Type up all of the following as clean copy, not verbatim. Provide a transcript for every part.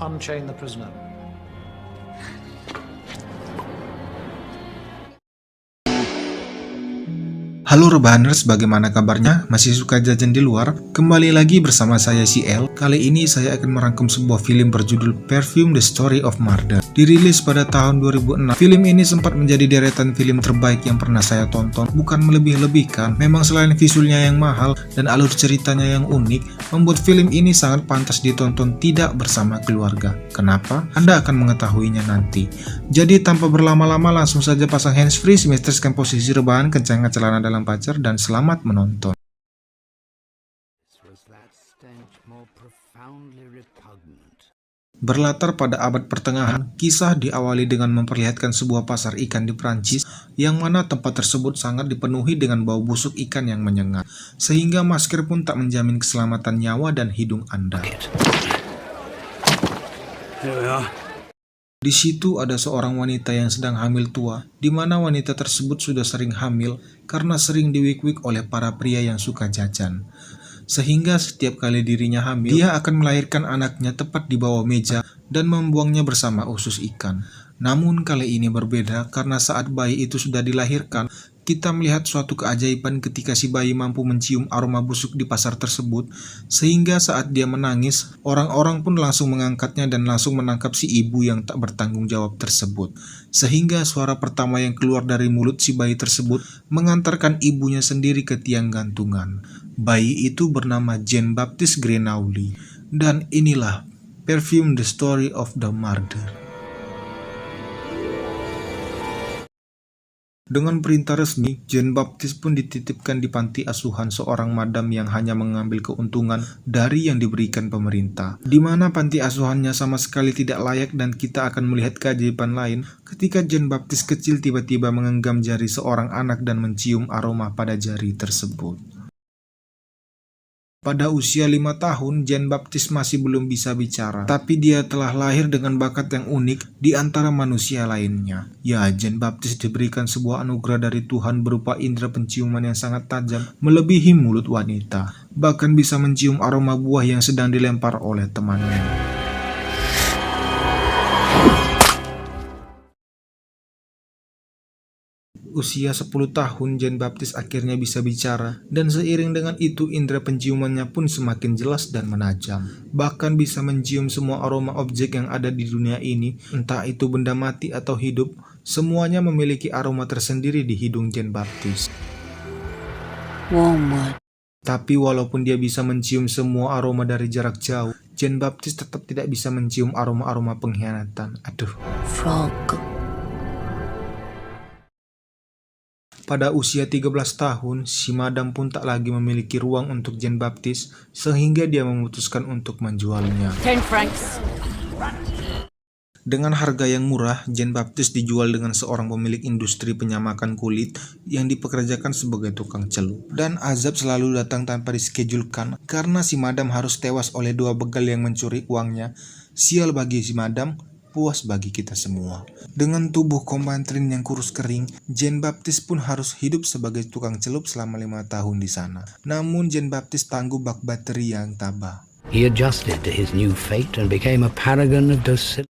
unchain the prisoner. Halo Rebahaners, bagaimana kabarnya? Masih suka jajan di luar? Kembali lagi bersama saya CL. Kali ini saya akan merangkum sebuah film berjudul Perfume: The Story of Murder. Dirilis pada tahun 2006. Film ini sempat menjadi deretan film terbaik yang pernah saya tonton. Bukan melebih-lebihkan, memang selain visualnya yang mahal dan alur ceritanya yang unik, membuat film ini sangat pantas ditonton tidak bersama keluarga. Kenapa? Anda akan mengetahuinya nanti. Jadi tanpa berlama-lama langsung saja pasang handsfree, simetriskan posisi rebahan, kencangkan celana dalam pacar, dan selamat menonton. Berlatar pada abad pertengahan, kisah diawali dengan memperlihatkan sebuah pasar ikan di Prancis, yang mana tempat tersebut sangat dipenuhi dengan bau busuk ikan yang menyengat, sehingga masker pun tak menjamin keselamatan nyawa dan hidung Anda. Di situ ada seorang wanita yang sedang hamil tua, di mana wanita tersebut sudah sering hamil karena sering diwik-wik oleh para pria yang suka jajan. Sehingga setiap kali dirinya hamil, dia akan melahirkan anaknya tepat di bawah meja dan membuangnya bersama usus ikan. Namun kali ini berbeda karena saat bayi itu sudah dilahirkan, kita melihat suatu keajaiban ketika si bayi mampu mencium aroma busuk di pasar tersebut, sehingga saat dia menangis, orang-orang pun langsung mengangkatnya dan langsung menangkap si ibu yang tak bertanggung jawab tersebut. Sehingga suara pertama yang keluar dari mulut si bayi tersebut mengantarkan ibunya sendiri ke tiang gantungan. Bayi itu bernama Jean Baptiste Grenouille, dan inilah Perfume: The Story of the Murder. Dengan perintah resmi, Jean Baptiste pun dititipkan di panti asuhan seorang madam yang hanya mengambil keuntungan dari yang diberikan pemerintah, di mana panti asuhannya sama sekali tidak layak, dan kita akan melihat keajaiban lain ketika Jean Baptiste kecil tiba-tiba menggenggam jari seorang anak dan mencium aroma pada jari tersebut. Pada usia 5 tahun, Jean Baptiste masih belum bisa bicara, tapi dia telah lahir dengan bakat yang unik di antara manusia lainnya. Ya, Jean Baptiste diberikan sebuah anugerah dari Tuhan berupa indera penciuman yang sangat tajam, melebihi mulut wanita. Bahkan bisa mencium aroma buah yang sedang dilempar oleh temannya. Usia 10 tahun, Jean Baptiste akhirnya bisa bicara, dan seiring dengan itu indera penciumannya pun semakin jelas dan menajam. Bahkan bisa mencium semua aroma objek yang ada di dunia ini, entah itu benda mati atau hidup, semuanya memiliki aroma tersendiri di hidung Jean Baptiste. Tapi walaupun dia bisa mencium semua aroma dari jarak jauh, Jean Baptiste tetap tidak bisa mencium aroma-aroma pengkhianatan. Pada usia 13 tahun, si madam pun tak lagi memiliki ruang untuk Jean Baptiste, sehingga dia memutuskan untuk menjualnya. 10 francs. Dengan harga yang murah, Jean Baptiste dijual dengan seorang pemilik industri penyamakan kulit yang dipekerjakan sebagai tukang celup. Dan azab selalu datang tanpa diskejulkan, karena si madam harus tewas oleh 2 begal yang mencuri uangnya. Sial bagi si madam, puas bagi kita semua. Dengan tubuh komantrin yang kurus kering, Jean Baptiste pun harus hidup sebagai tukang celup selama 5 tahun di sana. Namun Jean Baptiste tangguh bak bateri yang tabah. He adjusted to his new fate and became a paragon of docility.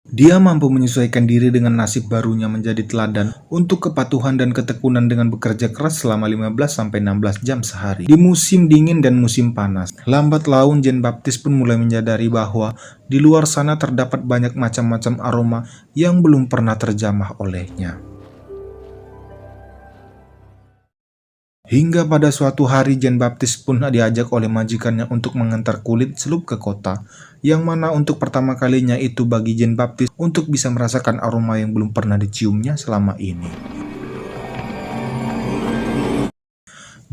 Dia mampu menyesuaikan diri dengan nasib barunya menjadi teladan untuk kepatuhan dan ketekunan dengan bekerja keras selama 15-16 jam sehari di musim dingin dan musim panas. Lambat laun Jean Baptiste pun mulai menyadari bahwa di luar sana terdapat banyak macam-macam aroma yang belum pernah terjamah olehnya. Hingga pada suatu hari Jean Baptiste pun diajak oleh majikannya untuk mengantar kulit celup ke kota, yang mana untuk pertama kalinya itu bagi Jean Baptiste untuk bisa merasakan aroma yang belum pernah diciumnya selama ini.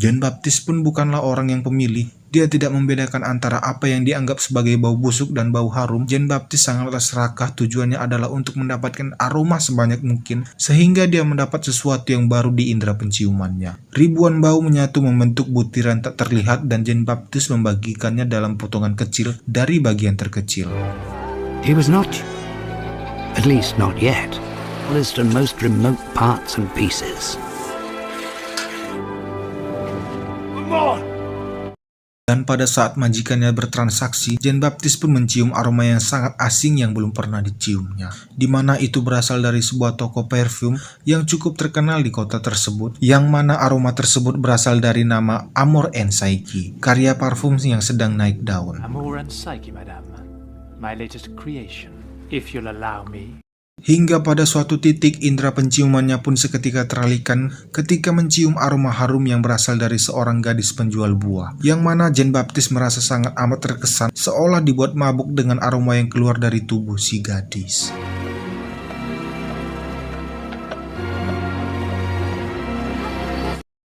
Jean Baptiste pun bukanlah orang yang pemilih. Dia tidak membedakan antara apa yang dianggap sebagai bau busuk dan bau harum. Jean Baptiste sangatlah serakah, tujuannya adalah untuk mendapatkan aroma sebanyak mungkin, sehingga dia mendapat sesuatu yang baru di indera penciumannya. Ribuan bau menyatu membentuk butiran tak terlihat, dan Jean Baptiste membagikannya dalam potongan kecil dari bagian terkecil. He was not, at least not yet, fullest and most remote parts and pieces. Dan pada saat majikannya bertransaksi, Jean Baptiste pun mencium aroma yang sangat asing yang belum pernah diciumnya. Di mana itu berasal dari sebuah toko parfum yang cukup terkenal di kota tersebut, yang mana aroma tersebut berasal dari nama Amor and Psyche, karya parfum yang sedang naik daun. Amour and Psyche, madame. My latest creation, if you'll allow me. Hingga pada suatu titik indera penciumannya pun seketika teralihkan ketika mencium aroma harum yang berasal dari seorang gadis penjual buah, yang mana Jean Baptiste merasa sangat amat terkesan seolah dibuat mabuk dengan aroma yang keluar dari tubuh si gadis.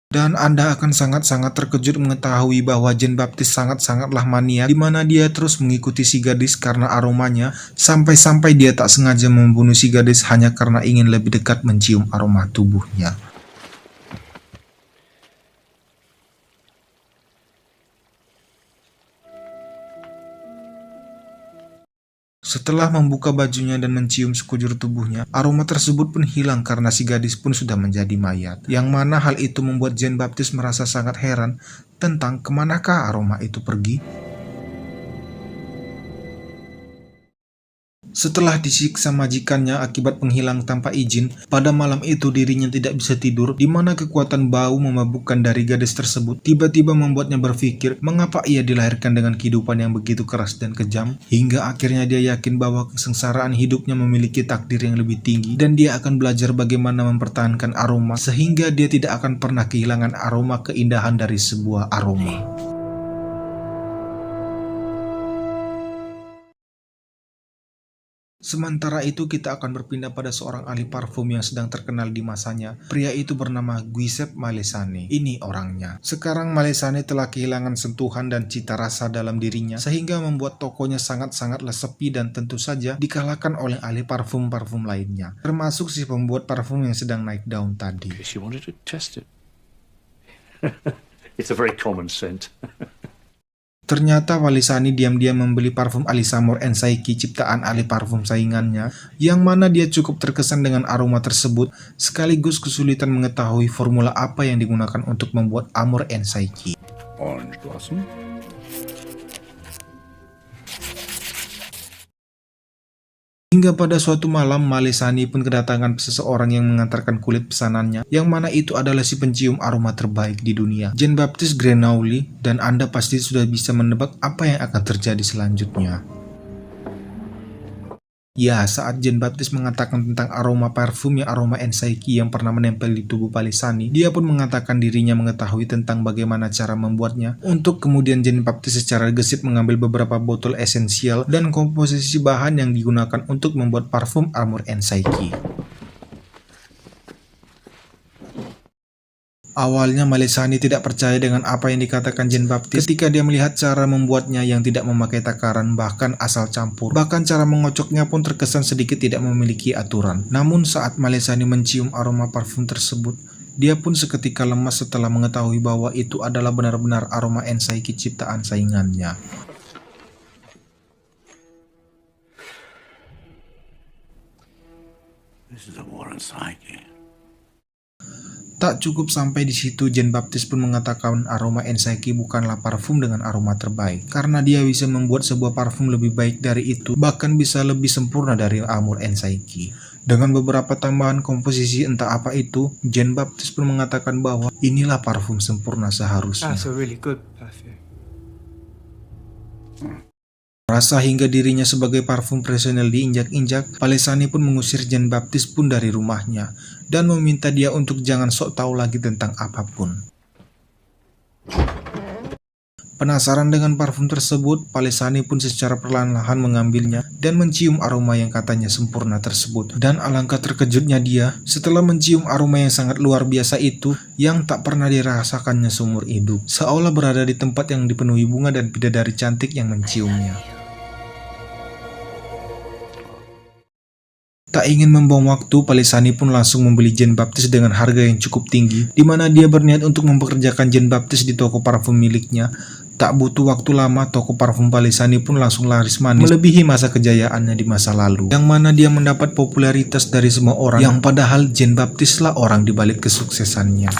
Dan Anda akan sangat-sangat terkejut mengetahui bahwa Jean Baptiste sangat-sangatlah mania, di mana dia terus mengikuti si gadis karena aromanya, sampai-sampai dia tak sengaja membunuh si gadis hanya karena ingin lebih dekat mencium aroma tubuhnya. Setelah membuka bajunya dan mencium sekujur tubuhnya, aroma tersebut pun hilang karena si gadis pun sudah menjadi mayat. Yang mana hal itu membuat Jean Baptiste merasa sangat heran tentang kemanakah aroma itu pergi. Setelah disiksa majikannya akibat penghilang tanpa izin, pada malam itu dirinya tidak bisa tidur, di mana kekuatan bau memabukkan dari gadis tersebut tiba-tiba membuatnya berpikir mengapa ia dilahirkan dengan kehidupan yang begitu keras dan kejam, hingga akhirnya dia yakin bahwa kesengsaraan hidupnya memiliki takdir yang lebih tinggi dan dia akan belajar bagaimana mempertahankan aroma sehingga dia tidak akan pernah kehilangan aroma keindahan dari sebuah aroma. Sementara itu kita akan berpindah pada seorang ahli parfum yang sedang terkenal di masanya. Pria itu bernama Giuseppe Malesani. Ini orangnya. Sekarang Malesani telah kehilangan sentuhan dan cita rasa dalam dirinya, sehingga membuat tokonya sangat-sangatlah sepi dan tentu saja dikalahkan oleh ahli parfum-parfum lainnya, termasuk si pembuat parfum yang sedang naik daun tadi. She wanted to test it. It's a very common scent. Ternyata Malesani diam-diam membeli parfum Alisa Amor and Psyche ciptaan ahli parfum saingannya, yang mana dia cukup terkesan dengan aroma tersebut, sekaligus kesulitan mengetahui formula apa yang digunakan untuk membuat Amor and Psyche. Orange blossom. Hingga pada suatu malam, Malesani pun kedatangan seseorang yang mengantarkan kulit pesanannya, yang mana itu adalah si pencium aroma terbaik di dunia, Jean Baptiste Grenouli, dan Anda pasti sudah bisa menebak apa yang akan terjadi selanjutnya. Ya, saat Jean Baptiste mengatakan tentang aroma parfum yang aroma and Psyche yang pernah menempel di tubuh Malesani, dia pun mengatakan dirinya mengetahui tentang bagaimana cara membuatnya, untuk kemudian Jean Baptiste secara gesit mengambil beberapa botol esensial dan komposisi bahan yang digunakan untuk membuat parfum Amor and Psyche. Awalnya Malesani tidak percaya dengan apa yang dikatakan Jean Baptiste ketika dia melihat cara membuatnya yang tidak memakai takaran, bahkan asal campur. Bahkan cara mengocoknya pun terkesan sedikit tidak memiliki aturan. Namun saat Malesani mencium aroma parfum tersebut, dia pun seketika lemas setelah mengetahui bahwa itu adalah benar-benar aroma and Psyche ciptaan saingannya. This is Amor and Psyche. Tak cukup sampai di situ, Jean Baptiste pun mengatakan aroma and Psyche bukanlah parfum dengan aroma terbaik, karena dia bisa membuat sebuah parfum lebih baik dari itu, bahkan bisa lebih sempurna dari Amor and Psyche. Dengan beberapa tambahan komposisi entah apa itu, Jean Baptiste pun mengatakan bahwa inilah parfum sempurna seharusnya. That's a really good perfume. Rasa hingga dirinya sebagai parfum profesional diinjak-injak, Malesani pun mengusir Jean Baptiste pun dari rumahnya dan meminta dia untuk jangan sok tahu lagi tentang apapun. Penasaran dengan parfum tersebut, Malesani pun secara perlahan-lahan mengambilnya dan mencium aroma yang katanya sempurna tersebut. Dan alangkah terkejutnya dia setelah mencium aroma yang sangat luar biasa itu yang tak pernah dirasakannya seumur hidup, seolah berada di tempat yang dipenuhi bunga dan bidadari cantik yang menciumnya. Tak ingin membuang waktu, Malesani pun langsung membeli Jean Baptiste dengan harga yang cukup tinggi, di mana dia berniat untuk mempekerjakan Jean Baptiste di toko parfum miliknya. Tak butuh waktu lama, toko parfum Malesani pun langsung laris manis, melebihi masa kejayaannya di masa lalu, yang mana dia mendapat popularitas dari semua orang, yang padahal Jean Baptiste lah orang di balik kesuksesannya.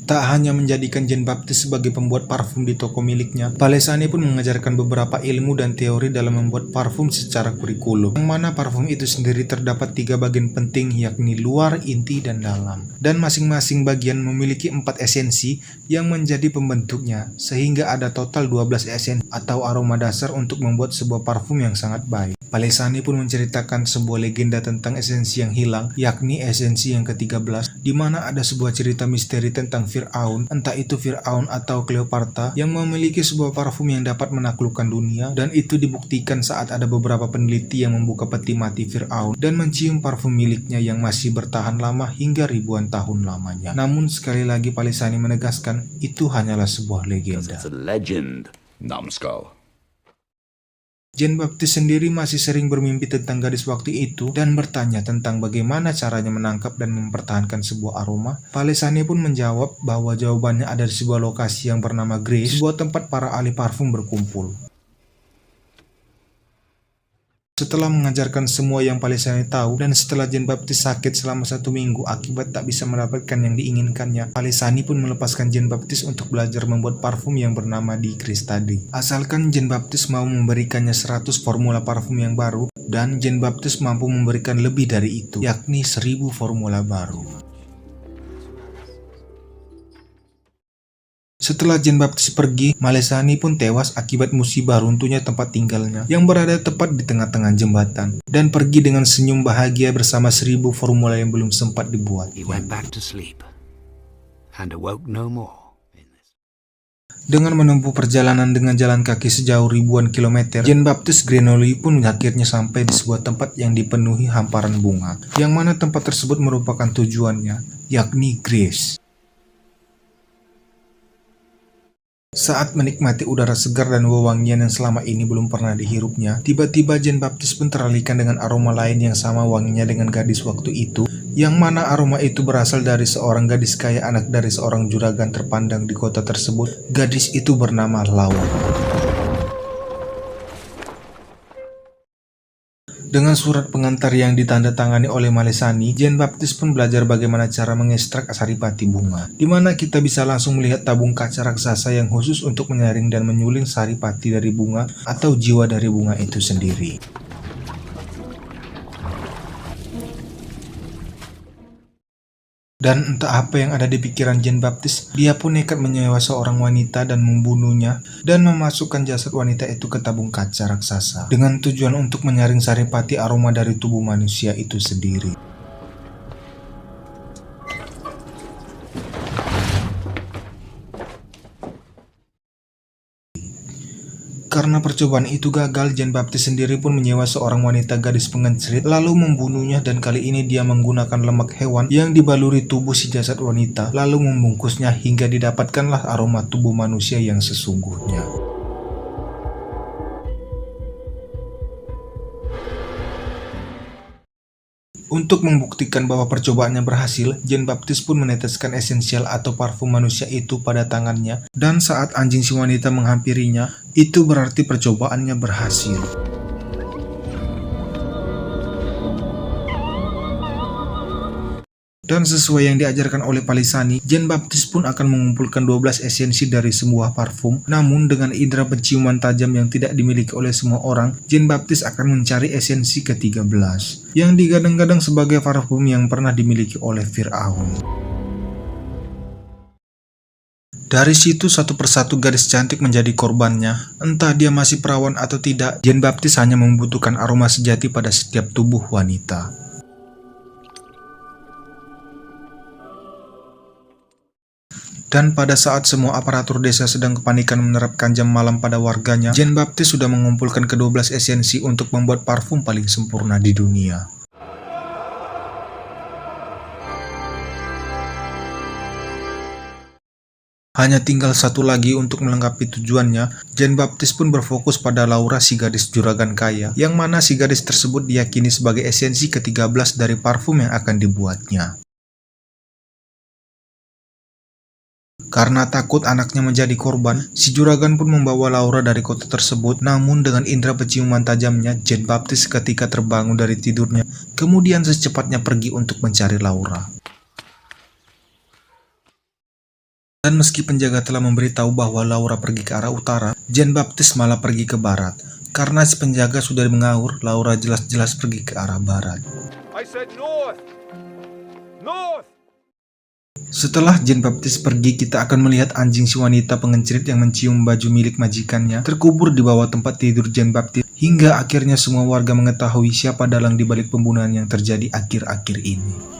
Tak hanya menjadikan Jean Baptiste sebagai pembuat parfum di toko miliknya, Palesani pun mengajarkan beberapa ilmu dan teori dalam membuat parfum secara kurikulum, yang mana parfum itu sendiri terdapat 3 bagian penting, yakni luar, inti, dan dalam. Dan masing-masing bagian memiliki 4 esensi yang menjadi pembentuknya, sehingga ada total 12 esensi atau aroma dasar untuk membuat sebuah parfum yang sangat baik. Palesani pun menceritakan sebuah legenda tentang esensi yang hilang, yakni esensi yang ke-13, di mana ada sebuah cerita misteri tentang Fir'aun, entah itu Fir'aun atau Cleopatra, yang memiliki sebuah parfum yang dapat menaklukkan dunia, dan itu dibuktikan saat ada beberapa peneliti yang membuka peti mati Fir'aun dan mencium parfum miliknya yang masih bertahan lama hingga ribuan tahun lamanya. Namun sekali lagi Palesani menegaskan, itu hanyalah sebuah legenda. It's a legend, numbskull. Jean Baptiste sendiri masih sering bermimpi tentang gadis waktu itu dan bertanya tentang bagaimana caranya menangkap dan mempertahankan sebuah aroma. Palesani pun menjawab bahwa jawabannya ada di sebuah lokasi yang bernama Grace, sebuah tempat para ahli parfum berkumpul. Setelah mengajarkan semua yang Palesani tahu, dan setelah Jean Baptiste sakit selama 1 minggu akibat tak bisa mendapatkan yang diinginkannya, Palesani pun melepaskan Jean Baptiste untuk belajar membuat parfum yang bernama Di Grace tadi. Asalkan Jean Baptiste mau memberikannya 100 formula parfum yang baru, dan Jean Baptiste mampu memberikan lebih dari itu, yakni 1000 formula baru. Setelah Jean Baptiste pergi, Malesani pun tewas akibat musibah runtuhnya tempat tinggalnya yang berada tepat di tengah-tengah jembatan, dan pergi dengan senyum bahagia bersama 1000 formula yang belum sempat dibuat. He went back to sleep and awoke no more. Dengan menempuh perjalanan dengan jalan kaki sejauh ribuan kilometer, Jean Baptiste Grenouille pun akhirnya sampai di sebuah tempat yang dipenuhi hamparan bunga, yang mana tempat tersebut merupakan tujuannya, yakni Grace. Saat menikmati udara segar dan wewangian yang selama ini belum pernah dihirupnya, tiba-tiba Jean Baptiste pun teralihkan dengan aroma lain yang sama wanginya dengan gadis waktu itu, yang mana aroma itu berasal dari seorang gadis kaya, anak dari seorang juragan terpandang di kota tersebut. Gadis itu bernama Laura. Dengan surat pengantar yang ditandatangani oleh Malesani, Jean Baptiste pun belajar bagaimana cara mengekstrak saripati bunga, di mana kita bisa langsung melihat tabung kaca raksasa yang khusus untuk menyaring dan menyuling saripati dari bunga atau jiwa dari bunga itu sendiri. Dan entah apa yang ada di pikiran Jean Baptiste, dia pun nekat menyewa seorang wanita dan membunuhnya dan memasukkan jasad wanita itu ke tabung kaca raksasa dengan tujuan untuk menyaring saripati aroma dari tubuh manusia itu sendiri. Karena percobaan itu gagal, Jean Baptiste sendiri pun menyewa seorang wanita gadis pengecerit lalu membunuhnya, dan kali ini dia menggunakan lemak hewan yang dibaluri tubuh si jasad wanita lalu membungkusnya hingga didapatkanlah aroma tubuh manusia yang sesungguhnya. Untuk membuktikan bahwa percobaannya berhasil, Jean Baptiste pun meneteskan esensial atau parfum manusia itu pada tangannya, dan saat anjing si wanita menghampirinya, itu berarti percobaannya berhasil. Dan sesuai yang diajarkan oleh Palesani, Jean Baptiste pun akan mengumpulkan 12 esensi dari sebuah parfum. Namun dengan indera penciuman tajam yang tidak dimiliki oleh semua orang, Jean Baptiste akan mencari esensi ke-13, yang digadang-gadang sebagai parfum yang pernah dimiliki oleh Fir'aun. Dari situ satu persatu gadis cantik menjadi korbannya. Entah dia masih perawan atau tidak, Jean Baptiste hanya membutuhkan aroma sejati pada setiap tubuh wanita. Dan pada saat semua aparatur desa sedang kepanikan menerapkan jam malam pada warganya, Jean Baptiste sudah mengumpulkan ke-12 esensi untuk membuat parfum paling sempurna di dunia. Hanya tinggal satu lagi untuk melengkapi tujuannya. Jean Baptiste pun berfokus pada Laura, si gadis juragan kaya, yang mana si gadis tersebut diyakini sebagai esensi ke-13 dari parfum yang akan dibuatnya. Karena takut anaknya menjadi korban, si juragan pun membawa Laura dari kota tersebut. Namun dengan indera penciuman tajamnya, Jean Baptiste ketika terbangun dari tidurnya, kemudian secepatnya pergi untuk mencari Laura. Dan meski penjaga telah memberitahu bahwa Laura pergi ke arah utara, Jean Baptiste malah pergi ke barat. Karena si penjaga sudah mengaur, Laura jelas-jelas pergi ke arah barat. I said north! North! Setelah Jean Baptiste pergi, kita akan melihat anjing si wanita pengencirit yang mencium baju milik majikannya terkubur di bawah tempat tidur Jean Baptiste, hingga akhirnya semua warga mengetahui siapa dalang di balik pembunuhan yang terjadi akhir-akhir ini.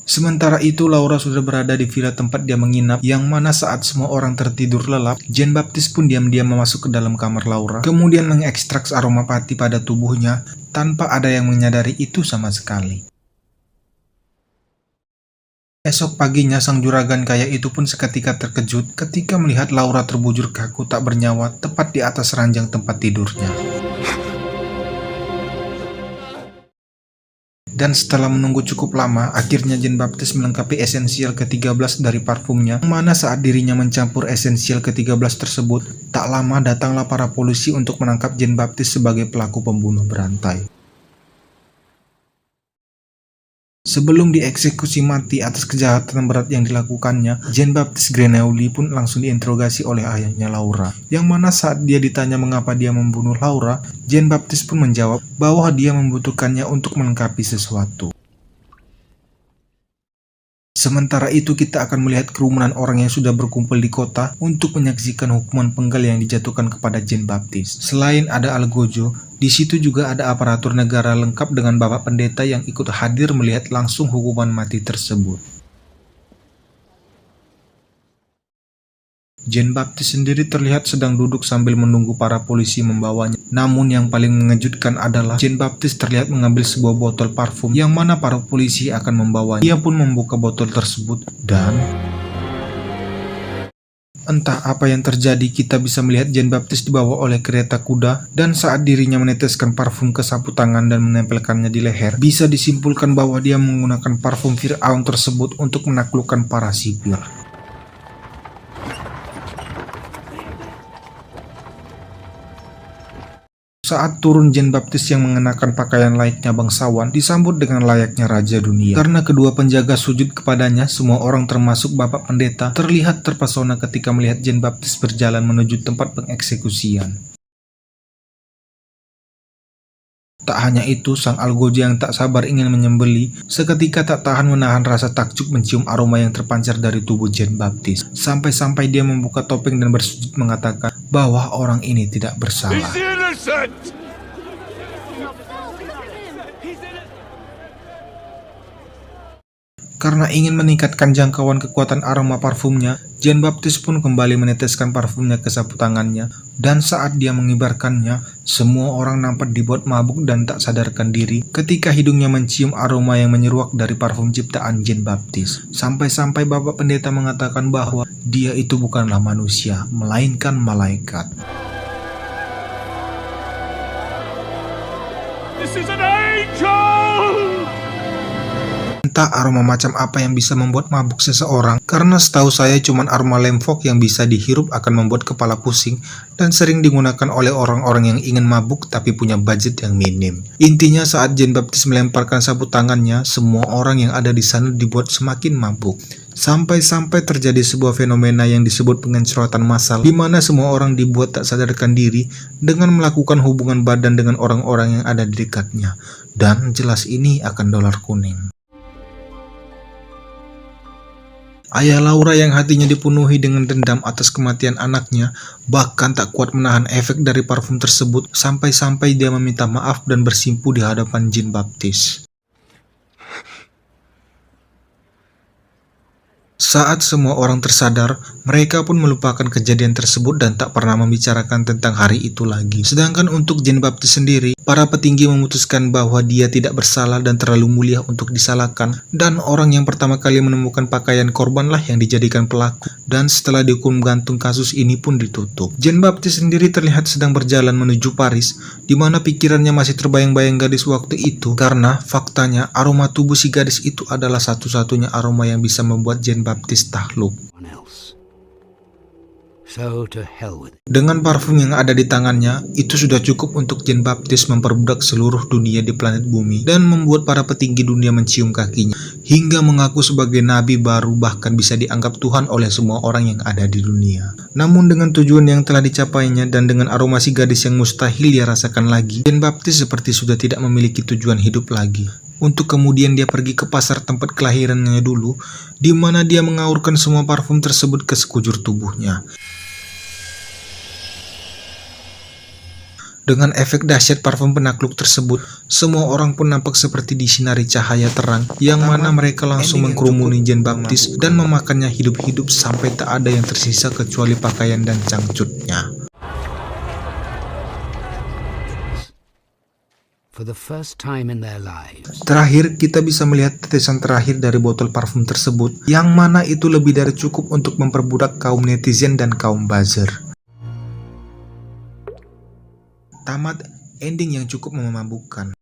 Sementara itu, Laura sudah berada di villa tempat dia menginap, yang mana saat semua orang tertidur lelap, Jean Baptiste pun diam-diam masuk ke dalam kamar Laura, kemudian mengekstrak aroma pati pada tubuhnya, tanpa ada yang menyadari itu sama sekali. Esok paginya, sang juragan kaya itu pun seketika terkejut ketika melihat Laura terbujur kaku tak bernyawa tepat di atas ranjang tempat tidurnya. Dan setelah menunggu cukup lama, akhirnya Jean Baptiste melengkapi esensial ke-13 dari parfumnya, yang mana saat dirinya mencampur esensial ke-13 tersebut, tak lama datanglah para polisi untuk menangkap Jean Baptiste sebagai pelaku pembunuh berantai. Sebelum dieksekusi mati atas kejahatan berat yang dilakukannya, Jean Baptiste Grenouille pun langsung diinterogasi oleh ayahnya Laura, yang mana saat dia ditanya mengapa dia membunuh Laura, Jean Baptiste pun menjawab bahwa dia membutuhkannya untuk melengkapi sesuatu. Sementara itu, kita akan melihat kerumunan orang yang sudah berkumpul di kota untuk menyaksikan hukuman penggal yang dijatuhkan kepada Jean Baptiste. Selain ada Algojo, di situ juga ada aparatur negara lengkap dengan bapak pendeta yang ikut hadir melihat langsung hukuman mati tersebut. Jean Baptiste sendiri terlihat sedang duduk sambil menunggu para polisi membawanya. Namun yang paling mengejutkan adalah Jean Baptiste terlihat mengambil sebuah botol parfum yang mana para polisi akan membawanya. Ia pun membuka botol tersebut dan entah apa yang terjadi, kita bisa melihat Jean Baptiste dibawa oleh kereta kuda, dan saat dirinya meneteskan parfum ke sapu tangan dan menempelkannya di leher, bisa disimpulkan bahwa dia menggunakan parfum Fir'aun tersebut untuk menaklukkan para sipir. Saat turun, Jean Baptiste yang mengenakan pakaian layaknya bangsawan disambut dengan layaknya raja dunia. Karena kedua penjaga sujud kepadanya, semua orang termasuk bapak pendeta terlihat terpesona ketika melihat Jean Baptiste berjalan menuju tempat pengeksekusian. Tak hanya itu, sang Algojo yang tak sabar ingin menyembeli, seketika tak tahan menahan rasa takjub mencium aroma yang terpancar dari tubuh Jean Baptiste. Sampai-sampai dia membuka topeng dan bersujud mengatakan bahwa orang ini tidak bersalah. Karena ingin meningkatkan jangkauan kekuatan aroma parfumnya, Jean Baptiste pun kembali meneteskan parfumnya ke sapu tangannya, dan saat dia mengibarkannya, semua orang nampak dibuat mabuk dan tak sadarkan diri ketika hidungnya mencium aroma yang menyeruak dari parfum ciptaan Jean Baptiste. Sampai-sampai bapak pendeta mengatakan bahwa dia itu bukanlah manusia, melainkan malaikat. This is an angel! Entah aroma macam apa yang bisa membuat mabuk seseorang, karena setahu saya cuma aroma lemfok yang bisa dihirup akan membuat kepala pusing dan sering digunakan oleh orang-orang yang ingin mabuk tapi punya budget yang minim. Intinya saat Jean Baptiste melemparkan sapu tangannya, semua orang yang ada di sana dibuat semakin mabuk. Sampai-sampai terjadi sebuah fenomena yang disebut pengencerotan massal, di mana semua orang dibuat tak sadarkan diri dengan melakukan hubungan badan dengan orang-orang yang ada di dekatnya. Dan jelas ini akan dolar kuning. Ayah Laura yang hatinya dipenuhi dengan dendam atas kematian anaknya, bahkan tak kuat menahan efek dari parfum tersebut, sampai-sampai dia meminta maaf dan bersimpuh di hadapan Jean Baptiste. Saat semua orang tersadar, mereka pun melupakan kejadian tersebut dan tak pernah membicarakan tentang hari itu lagi. Sedangkan untuk Jean Baptiste sendiri, para petinggi memutuskan bahwa dia tidak bersalah dan terlalu mulia untuk disalahkan, dan orang yang pertama kali menemukan pakaian korbanlah yang dijadikan pelaku, dan setelah dihukum gantung kasus ini pun ditutup. Jean Baptiste sendiri terlihat sedang berjalan menuju Paris, di mana pikirannya masih terbayang-bayang gadis waktu itu, karena faktanya aroma tubuh si gadis itu adalah satu-satunya aroma yang bisa membuat Jean Baptiste takluk. So to hell with it. Dengan parfum yang ada di tangannya, itu sudah cukup untuk Jean Baptiste memperbudak seluruh dunia di planet bumi dan membuat para petinggi dunia mencium kakinya, hingga mengaku sebagai nabi baru, bahkan bisa dianggap Tuhan oleh semua orang yang ada di dunia. Namun dengan tujuan yang telah dicapainya dan dengan aroma si gadis yang mustahil dia rasakan lagi, Jean Baptiste seperti sudah tidak memiliki tujuan hidup lagi. Untuk kemudian dia pergi ke pasar tempat kelahirannya dulu, di mana dia mengaurkan semua parfum tersebut ke sekujur tubuhnya. Dengan efek dahsyat parfum penakluk tersebut, semua orang pun nampak seperti disinari cahaya terang, yang mana mereka langsung mengkerumuni Jean Baptiste dan memakannya hidup-hidup sampai tak ada yang tersisa kecuali pakaian dan cangcutnya. For the first time in their lives. Terakhir, kita bisa melihat tetesan terakhir dari botol parfum tersebut, yang mana itu lebih dari cukup untuk memperbudak kaum netizen dan kaum buzzer. Tamat ending yang cukup memabukkan.